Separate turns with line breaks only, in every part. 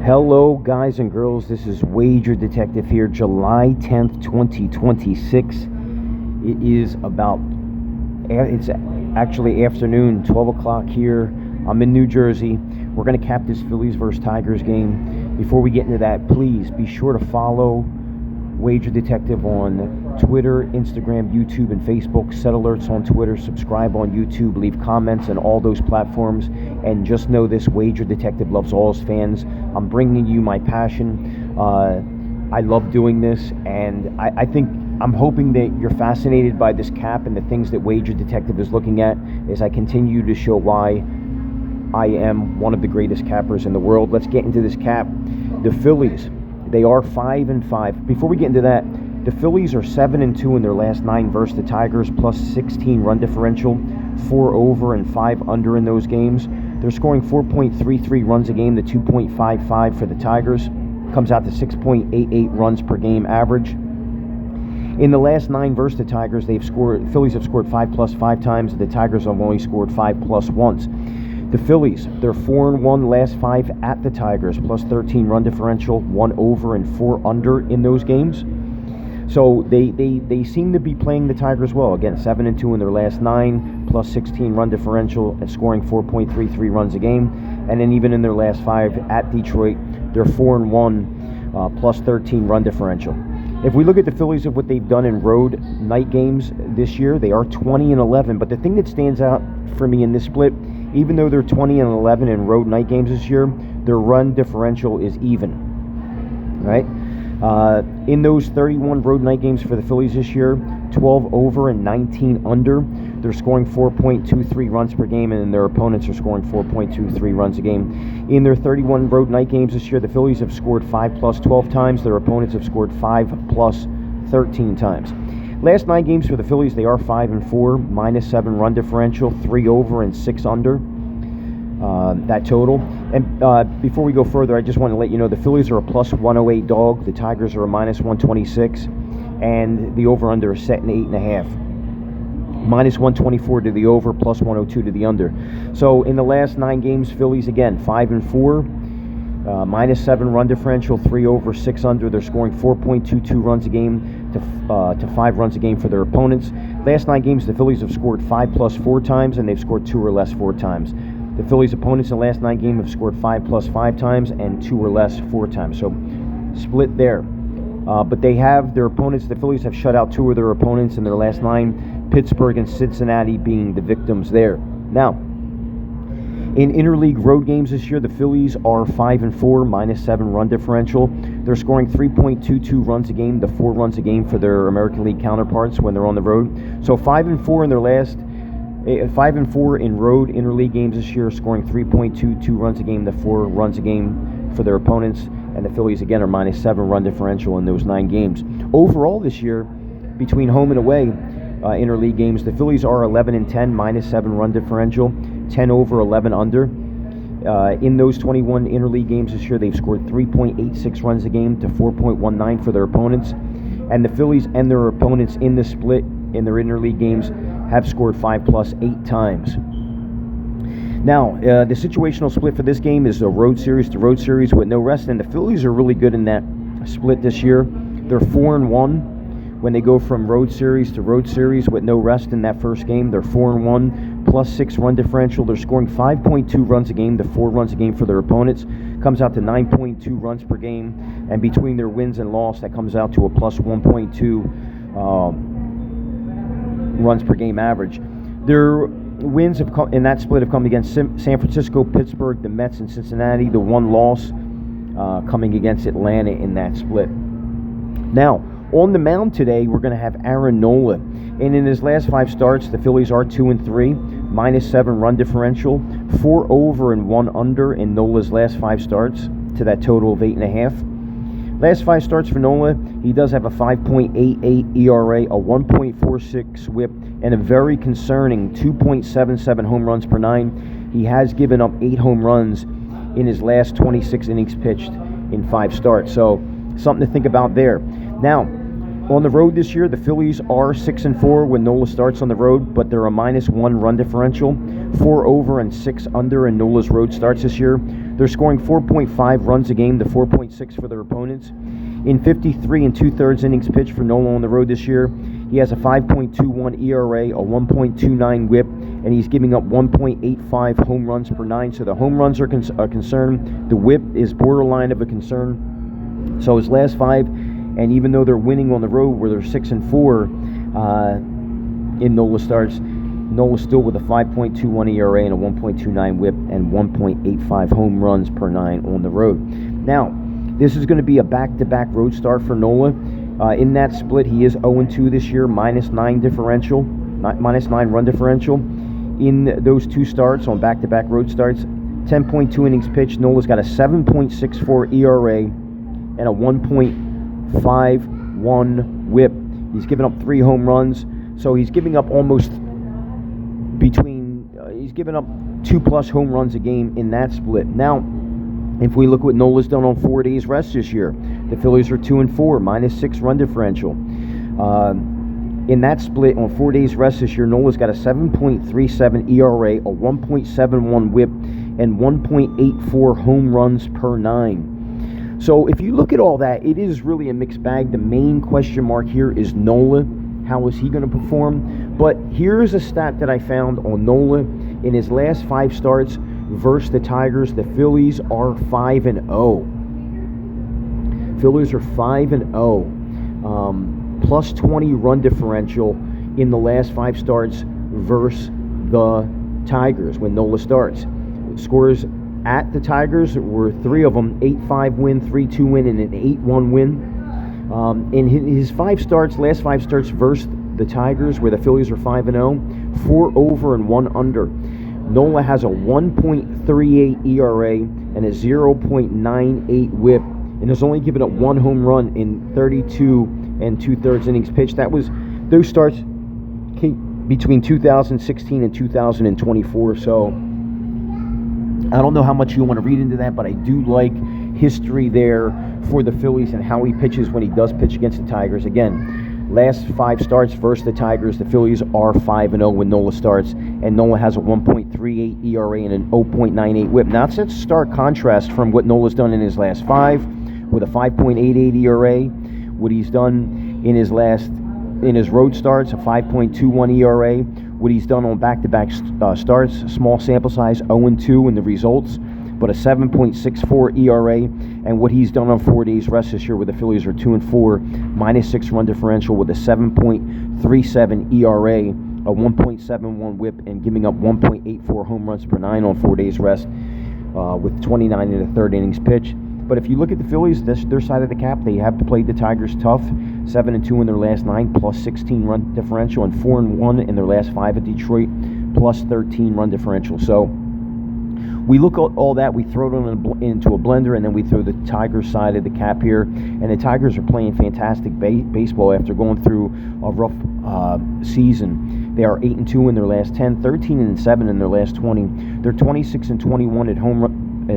Hello guys and girls, this is Wager Detective here, July 10th, 2026. It is it's actually afternoon, 12 o'clock here. I'm in New Jersey. We're going to cap this Phillies versus Tigers game. Before we get into that, please be sure to follow Wager Detective on Twitter, Instagram, YouTube, and Facebook. Set alerts on Twitter, subscribe on YouTube, leave comments on all those platforms. And just know this, Wager Detective loves all his fans. I'm bringing you my passion. I love doing this, and I'm hoping that you're fascinated by this cap and the things that Wager Detective is looking at as I continue to show why I am one of the greatest cappers in the world. Let's get into this cap. The Phillies, they are 5-5. Before we get into that, the Phillies are 7-2 in their last 9 versus the Tigers, plus 16 run differential, 4 over and 5 under in those games. They're scoring 4.33 runs a game to 2.55 for the Tigers. Comes out to 6.88 runs per game average. In the last 9 versus the Tigers, Phillies have scored 5+ 5 times. The Tigers have only scored 5+ once. The Phillies, they're 4-1 last 5 at the Tigers, plus 13 run differential, 1 over and 4 under in those games. So they seem to be playing the Tigers well. Again, 7-2 in their last 9, plus 16 run differential, and scoring 4.33 runs a game. And then even in their last 5 at Detroit, they're 4-1, plus 13 run differential. If we look at the Phillies of what they've done in road night games this year, they are 20-11. But the thing that stands out for me in this split, even though they're 20-11 in road night games this year, their run differential is even, right? In those 31 road night games for the Phillies this year, 12 over and 19 under. They're scoring 4.23 runs per game, and their opponents are scoring 4.23 runs a game. In their 31 road night games this year, the Phillies have scored 5+ 12 times. Their opponents have scored 5+ 13 times. Last 9 games for the Phillies, they are 5-4, -7 run differential, 3 over and 6 under. That total. And before we go further, I just want to let you know the Phillies are a plus 108 dog. The Tigers are a minus 126, and the over/under is set in 8.5. Minus 124 to the over, plus 102 to the under. So in the last 9 games, Phillies again 5-4, -7 run differential, 3 over, 6 under. They're scoring 4.22 runs a game to 5 runs a game for their opponents. Last 9 games, the Phillies have scored 5+ 4 times, and they've scored 2 or less 4 times. The Phillies' opponents in the last 9 games have scored 5+ 5 times and 2 or less 4 times. So split there. But they have their opponents. The Phillies have shut out 2 of their opponents in their last 9. Pittsburgh and Cincinnati being the victims there. Now, in interleague road games this year, the Phillies are 5-4, -7 run differential. They're scoring 3.22 runs a game to 4 runs a game for their American League counterparts when they're on the road. So 5-4 in their last 5-4 in road interleague games this year, scoring 3.22 runs a game to 4 runs a game for their opponents. And the Phillies, again, are -7 run differential in those 9 games. Overall this year, between home and away interleague games, the Phillies are 11-10, -7 run differential, 10 over, 11 under. In those 21 interleague games this year, they've scored 3.86 runs a game to 4.19 for their opponents. And the Phillies and their opponents in the split in their interleague games have scored 5+ 8 times. Now, the situational split for this game is a road series to road series with no rest, and the Phillies are really good in that split this year. They're 4-1 when they go from road series to road series with no rest in that first game. They're 4-1, plus 6 run differential. They're scoring 5.2 runs a game to 4 runs a game for their opponents. Comes out to 9.2 runs per game, and between their wins and loss, that comes out to a plus 1.2 runs per game average. Their wins in that split have come against San Francisco, Pittsburgh, the Mets, and Cincinnati. The one loss coming against Atlanta in that split. Now, on the mound today, we're going to have Aaron Nola. And in his last 5 starts, the Phillies are 2-3, -7 run differential, 4 over and 1 under in Nola's last 5 starts, to that total of 8.5. Last 5 starts for Nola, he does have a 5.88 ERA, a 1.46 whip, and a very concerning 2.77 home runs per 9. He has given up 8 home runs in his last 26 innings pitched in 5 starts. So something to think about there. Now, on the road this year, the Phillies are 6-4 when Nola starts on the road, but they're a -1 run differential, 4 over and 6 under in Nola's road starts this year. They're scoring 4.5 runs a game to 4.6 for their opponents. In 53 and 2/3 innings pitched for Nola on the road this year, he has a 5.21 ERA, a 1.29 WHIP, and he's giving up 1.85 home runs per 9. So the home runs are a concern. The WHIP is borderline of a concern. So his last 5, and even though they're winning on the road where they're 6-4 in Nola starts, Nola still with a 5.21 ERA and a 1.29 WHIP and 1.85 home runs per 9 on the road. Now, this is going to be a back-to-back road start for Nola. In that split, he is 0-2 this year, -9 differential, -9 run differential. In those 2 starts on back-to-back road starts, 10.2 innings pitched, Nola's got a 7.64 ERA and a 1.51 WHIP. He's given up 3 home runs, so he's giving up almost he's given up 2+ home runs a game in that split. Now, if we look what Nola's done on 4 days rest this year, the Phillies are 2-4, -6 run differential. In that split on 4 days rest this year, Nola's got a 7.37 ERA, a 1.71 WHIP, and 1.84 home runs per 9. So if you look at all that, it is really a mixed bag. The main question mark here is Nola. How is he going to perform? But here's a stat that I found on Nola. In his last 5 starts versus the Tigers, the Phillies are 5-0. Phillies are 5-0. Plus 20 run differential in the last 5 starts versus the Tigers when Nola starts. Scores at the Tigers were 3 of them, 8-5 win, 3-2 win, and an 8-1 win. In his 5 starts, last 5 starts versus the Tigers, where the Phillies are 5-0, 4 over and 1 under. Nola has a 1.38 ERA and a 0.98 WHIP, and has only given up 1 home run in 32 and 2/3 innings pitched. Those starts came between 2016 and 2024. So I don't know how much you want to read into that, but I do like history there for the Phillies and how he pitches when he does pitch against the Tigers. Again, last 5 starts versus the Tigers, the Phillies are 5-0 when Nola starts, and Nola has a 1.38 ERA and an 0.98 WHIP. Now, it's a stark contrast from what Nola's done in his last 5 with a 5.88 ERA, what he's done in his road starts, a 5.21 ERA, what he's done on back-to-back starts, small sample size, 0-2 in the results, but a 7.64 ERA, and what he's done on 4 days rest this year, where the Phillies are 2-4, -6 run differential with a 7.37 ERA, a 1.71 WHIP, and giving up 1.84 home runs per 9 on 4 days rest, with 29 1/3 innings pitched. But if you look at the Phillies, their side of the cap, they have played the Tigers tough, 7-2 in their last 9, plus 16 run differential, and 4-1 in their last 5 at Detroit, plus 13 run differential. So we look at all that, we throw it into a blender, and then we throw the Tigers side of the cap here. And the Tigers are playing fantastic baseball after going through a rough season. They are 8-2 in their last 10, 13-7 in their last 20. They're 26-21 at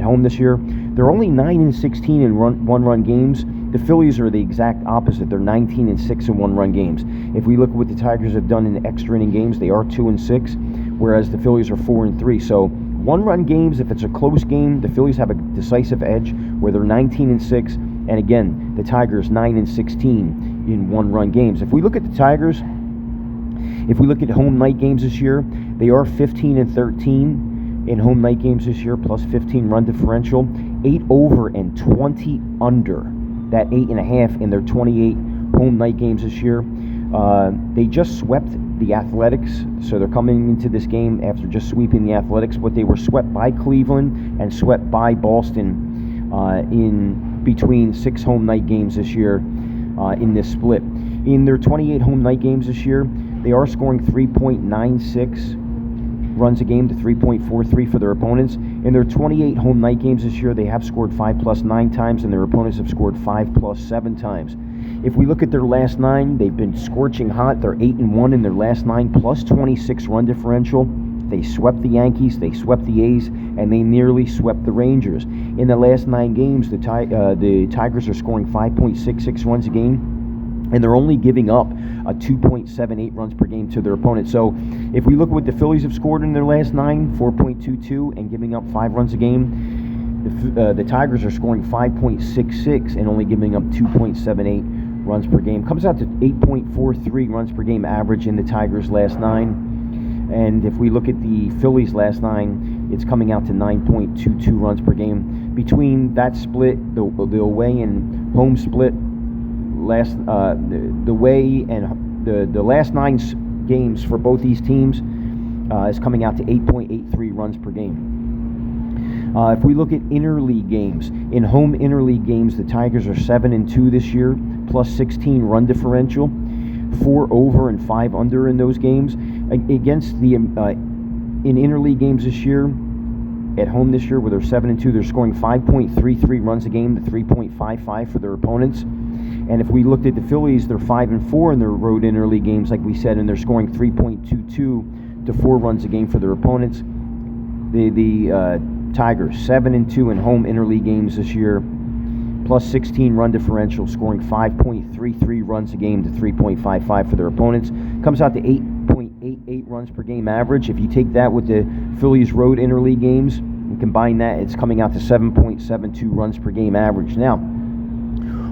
home this year. They're only 9-16 in one-run games. The Phillies are the exact opposite. They're 19-6 in one-run games. If we look at what the Tigers have done in extra inning games, they are 2-6, whereas the Phillies are 4-3. So one-run games, if it's a close game, the Phillies have a decisive edge, where they're 19-6, and again, the Tigers 9-16 in one-run games. If we look at the Tigers, if we look at home night games this year, they are 15-13 in home night games this year, plus 15 run differential, 8 over and 20 under. That 8.5 in their 28 home night games this year. They just swept the Athletics, so they're coming into this game after just sweeping the Athletics, but they were swept by Cleveland and swept by Boston in between 6 home night games this year in this split. In their 28 home night games this year, they are scoring 3.96 runs a game to 3.43 for their opponents. In their 28 home night games this year, they have scored 5+ 9 times, and their opponents have scored 5+ 7 times. If we look at their last 9, they've been scorching hot. They're 8-1 in their last 9, plus 26 run differential. They swept the Yankees, they swept the A's, and they nearly swept the Rangers. In the last 9 games, the Tigers are scoring 5.66 runs a game, and they're only giving up a 2.78 runs per game to their opponent. So if we look at what the Phillies have scored in their last 9, 4.22, and giving up 5 runs a game, The Tigers are scoring 5.66 and only giving up 2.78 runs per game. Comes out to 8.43 runs per game average in the Tigers' last 9. And if we look at the Phillies' last 9, it's coming out to 9.22 runs per game. Between that split, the away and home split, the away and the last 9 games for both these teams is coming out to 8.83 runs per game. If we look at interleague games, in home interleague games, the Tigers are 7-2 this year, plus 16 run differential, 4 over and 5 under in those games. Against the in interleague games this year, at home this year, where they're 7-2, they're scoring 5.33 runs a game to 3.55 for their opponents. And if we looked at the Phillies, they're 5-4 in their road interleague games, like we said, and they're scoring 3.22 to 4 runs a game for their opponents. The Tigers 7-2 in home interleague games this year, plus 16 run differential, scoring 5.33 runs a game to 3.55 for their opponents. Comes out to 8.88 runs per game average. If you take that with the Phillies road interleague games and combine that, it's coming out to 7.72 runs per game average. Now,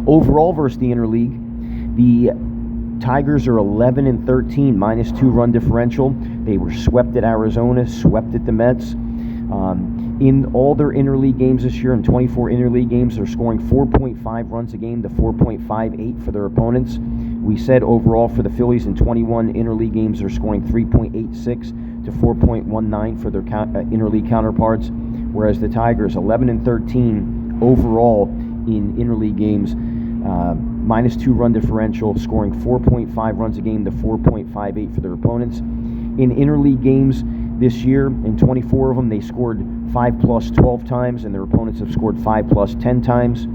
overall versus the interleague, the Tigers are 11-13, minus 2 run differential. They were swept at Arizona, swept at the Mets. In all their interleague games this year, in 24 interleague games, they're scoring 4.5 runs a game to 4.58 for their opponents. We said overall for the Phillies in 21 interleague games, they're scoring 3.86 to 4.19 for their interleague counterparts, whereas the Tigers 11-13 overall in interleague games, minus 2 run differential, scoring 4.5 runs a game to 4.58 for their opponents. In interleague games this year, in 24 of them, they scored 5+ 12 times, and their opponents have scored 5+ 10 times.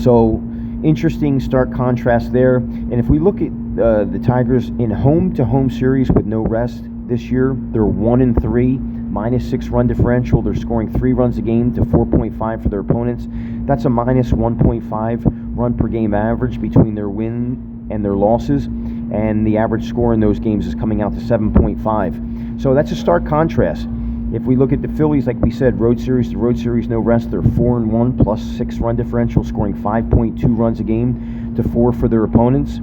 So, interesting stark contrast there. And if we look at the Tigers in home-to-home series with no rest this year, they're 1-3, minus 6 run differential. They're scoring 3 runs a game to 4.5 for their opponents. That's a minus 1.5 run per game average between their win and their losses, and the average score in those games is coming out to 7.5. So that's a stark contrast. If we look at the Phillies, like we said, road series to road series, no rest, they're 4-1, plus 6 run differential, scoring 5.2 runs a game to 4 for their opponents.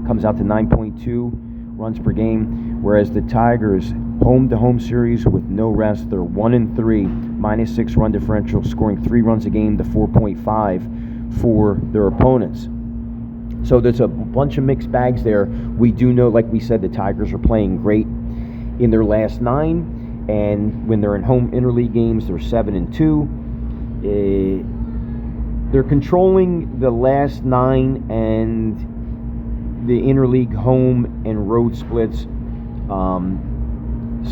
Comes out to 9.2 runs per game, whereas the Tigers, home-to-home series with no rest, they're 1-3, minus 6 run differential, scoring 3 runs a game to 4.5 for their opponents. So there's a bunch of mixed bags there. We do know, like we said, the Tigers are playing great in their last 9, and when they're in home interleague games, they're 7-2. They're controlling the last 9, and the interleague home and road splits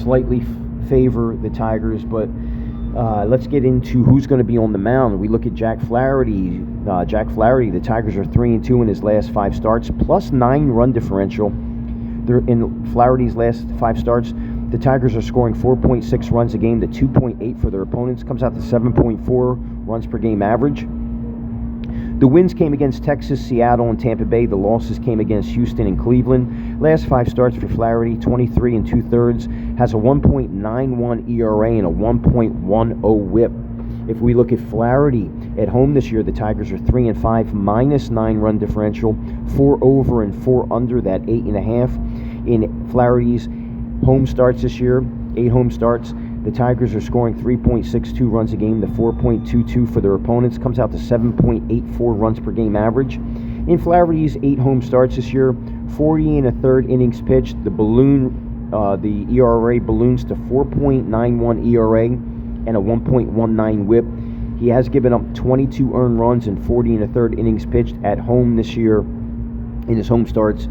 slightly favor the Tigers, but let's get into who's going to be on the mound. We look at Jack Flaherty. The Tigers are 3-2 in his last 5 starts, plus 9 run differential. They're in Flaherty's last 5 starts. The Tigers are scoring 4.6 runs a game to 2.8 for their opponents. Comes out to 7.4 runs per game average. The wins came against Texas, Seattle, and Tampa Bay. The losses came against Houston and Cleveland. Last 5 starts for Flaherty, 23 2/3, has a 1.91 ERA and a 1.10 WHIP. If we look at Flaherty at home this year, the Tigers are 3-5, minus 9 run differential, 4 over and 4 under that 8.5. In Flaherty's home starts this year, 8 home starts, the Tigers are scoring 3.62 runs a game to 4.22 for their opponents. Comes out to 7.84 runs per game average. In Flaherty's 8 home starts this year, 40 1/3 innings pitched. The ERA balloons to 4.91 ERA and a 1.19 WHIP. He has given up 22 earned runs in 40 1/3 innings pitched at home this year in his home starts.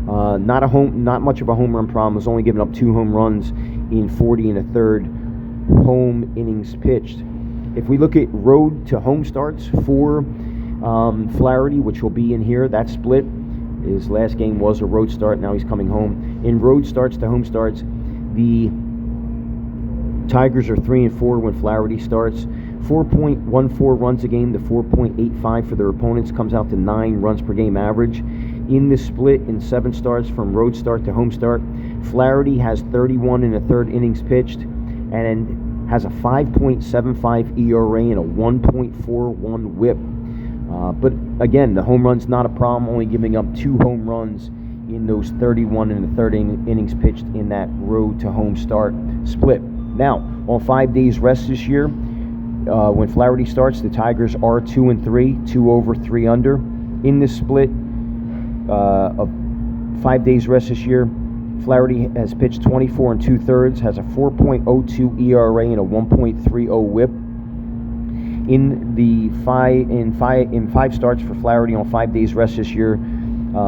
Not much of a home run problem. Has only given up 2 home runs in 40 1/3 home innings pitched. If we look at road to home starts for Flaherty, which will be in here, that split. His last game was a road start. Now he's coming home. In road starts to home starts, the Tigers are 3-4 when Flaherty starts. 4.14 runs a game to 4.85 for their opponents. Comes out to 9 runs per game average. In the split in 7 starts from road start to home start, Flaherty has 31 1/3 innings pitched, and has a 5.75 ERA and a 1.41 WHIP. But again, the home run's not a problem, only giving up 2 home runs in those 31 and the third innings pitched in that road to home start split. Now, on 5 days rest this year, when Flaherty starts, the Tigers are 2-3, 2 over, 3 under. In this split of 5 days rest this year, Flaherty has pitched 24 2/3, has a 4.02 ERA and a 1.30 WHIP. In 5 starts for Flaherty on 5 days rest this year,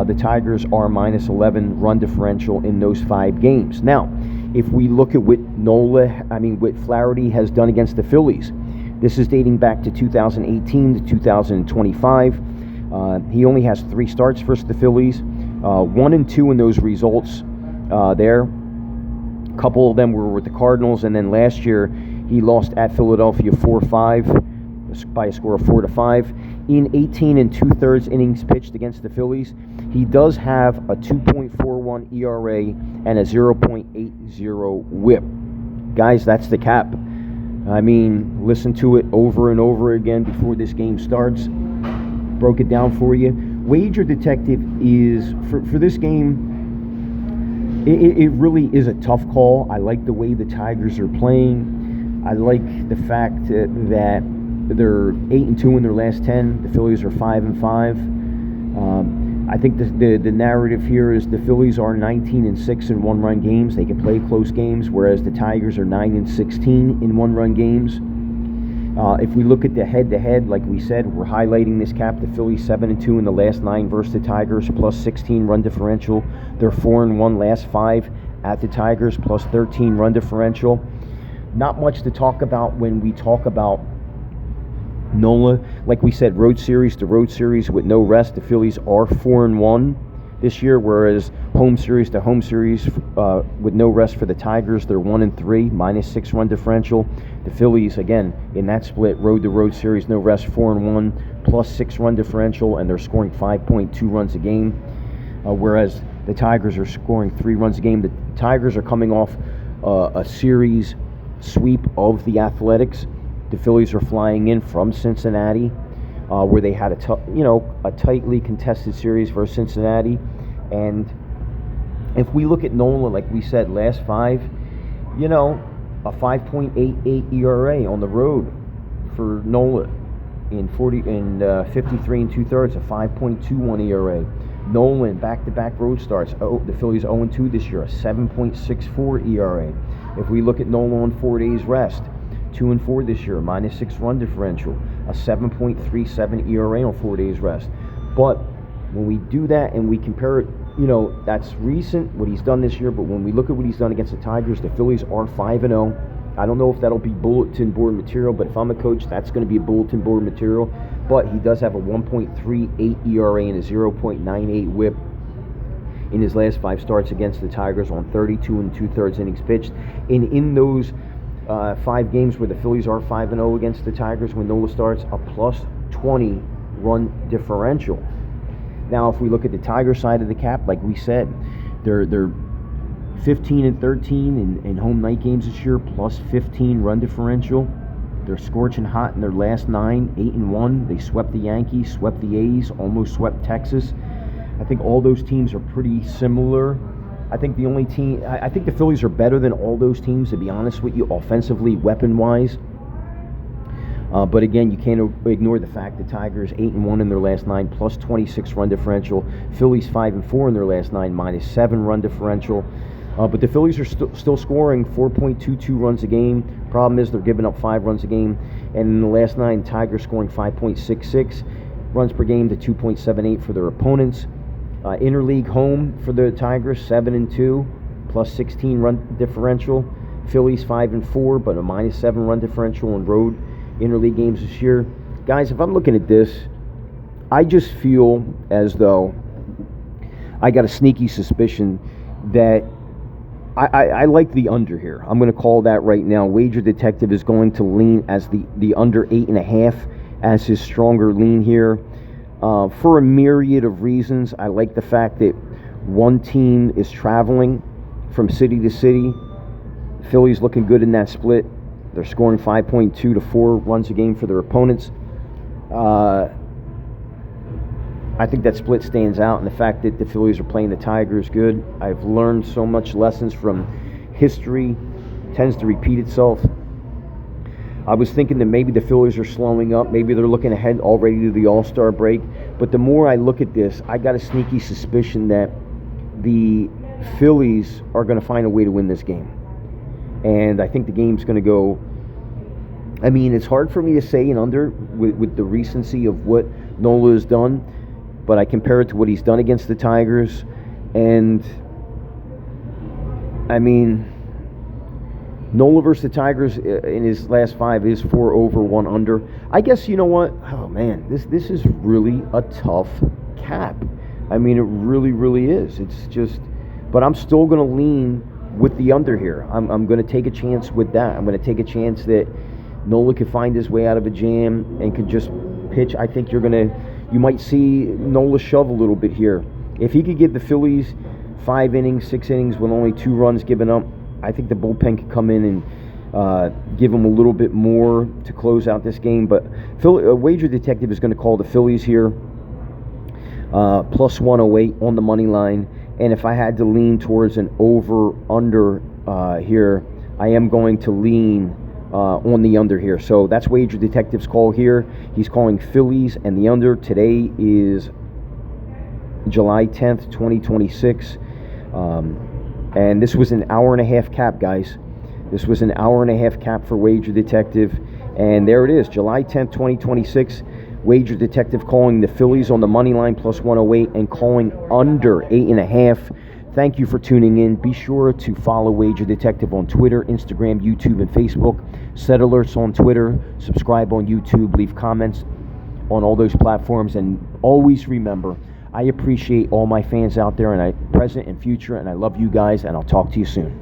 the Tigers are -11 run differential in those 5 games. Now, if we look at what what Flaherty has done against the Phillies, this is dating back to 2018 to 2025. He only has 3 starts versus the Phillies, 1 and 2 in those results. There, a couple of them were with the Cardinals, and then last year he lost at Philadelphia 4-5 by a score of 4-5. In 18 2/3 innings pitched against the Phillies, he does have a 2.41 ERA and a 0.80 WHIP. Guys, that's the cap. I mean, listen to it over and over again before this game starts. Broke it down for you. Wager Detective is, for this game, it really is a tough call. I like the way the Tigers are playing. I like the fact that they're 8-2 in their last 10. The Phillies are 5-5. I think the narrative here is the Phillies are 19-6 in one-run games. They can play close games, whereas the Tigers are 9-16 in one-run games. If we look at the head-to-head, like we said, we're highlighting this cap. The Phillies 7-2 in the last 9 versus the Tigers, plus 16 run differential. They're 4-1 last 5 at the Tigers, plus 13 run differential. Not much to talk about when we talk about Nola. Like we said, road series to road series with no rest. The Phillies are 4-1 this year, whereas home series to home series with no rest for the Tigers, they're 1-3, -6 run differential. The Phillies, again, in that split, road to road series, no rest, 4-1, plus 6 run differential, and they're scoring 5.2 runs a game, whereas the Tigers are scoring 3 runs a game. The Tigers are coming off a series sweep of the Athletics. The Phillies are flying in from Cincinnati, where they had a tightly contested series versus Cincinnati. And if we look at Nola, like we said, last 5, a 5.88 ERA on the road for Nola. In 53 2/3, a 5.21 ERA. Nolan, back-to-back road starts. The Phillies 0-2 this year, a 7.64 ERA. If we look at Nola on 4 days rest, 2-4 this year, -6 run differential, a 7.37 ERA on 4 days rest. But when we do that and we compare it, that's recent, what he's done this year, but when we look at what he's done against the Tigers, the Phillies are 5-0. I don't know if that'll be bulletin board material, but if I'm a coach, that's going to be a bulletin board material. But he does have a 1.38 ERA and a 0.98 WHIP in his last 5 starts against the Tigers on 32 2/3 innings pitched. And in those 5 games where the Phillies are 5-0 against the Tigers, when Nola starts, a plus 20 run differential. Now, if we look at the Tiger side of the cap, like we said, they're 15-13 in home night games this year, plus 15 run differential. They're scorching hot in their last 9, 8-1. They swept the Yankees, swept the A's, almost swept Texas. I think all those teams are pretty similar. I think I think the Phillies are better than all those teams, to be honest with you, offensively, weapon-wise. But again, you can't ignore the fact the Tigers 8-1 in their last 9, plus 26 run differential. Phillies 5-4 in their last 9, -7 run differential. But the Phillies are still scoring 4.22 runs a game. Problem is they're giving up 5 runs a game. And in the last 9, Tigers scoring 5.66 runs per game to 2.78 for their opponents. Interleague home for the Tigers, 7-2, plus 16 run differential. Phillies 5-4, but a -7 run differential on road interleague games this year. Guys, if I'm looking at this, I just feel as though I got a sneaky suspicion that I like the under here. I'm going to call that right now. Wager Detective is going to lean as the under 8.5 as his stronger lean here. For a myriad of reasons. I like the fact that one team is traveling from city to city. Phillies looking good in that split. They're scoring 5.2 to 4 runs a game for their opponents. I think that split stands out, and the fact that the Phillies are playing the Tigers good. I've learned so much lessons from history. Tends to repeat itself. I was thinking that maybe the Phillies are slowing up. Maybe they're looking ahead already to the All-Star break. But the more I look at this, I got a sneaky suspicion that the Phillies are going to find a way to win this game. And I think the game's going to go... I mean, it's hard for me to say an under with the recency of what Nola has done. But I compare it to what he's done against the Tigers. And, I mean... Nola versus the Tigers in his last 5 is 4 over, 1 under. I guess, you know what? Oh, man, this is really a tough cap. I mean, it really, really is. It's just... But I'm still going to lean with the under here. I'm going to take a chance with that. I'm going to take a chance that Nola could find his way out of a jam and could just pitch. I think you might see Nola shove a little bit here. If he could give the Phillies 5 innings, 6 innings with only 2 runs given up, I think the bullpen could come in and give them a little bit more to close out this game. But Wager Detective is going to call the Phillies here, plus 108 on the money line. And if I had to lean towards an over-under here, I am going to lean on the under here. So that's Wager Detective's call here. He's calling Phillies and the under. Today is July 10th, 2026. And this was an hour and a half cap, guys. This was an hour and a half cap for Wager Detective. And there it is, July 10th, 2026. Wager Detective calling the Phillies on the money line plus 108 and calling under 8.5. Thank you for tuning in. Be sure to follow Wager Detective on Twitter, Instagram, YouTube, and Facebook. Set alerts on Twitter. Subscribe on YouTube. Leave comments on all those platforms. And always remember, I appreciate all my fans out there, and present and future, and I love you guys, and I'll talk to you soon.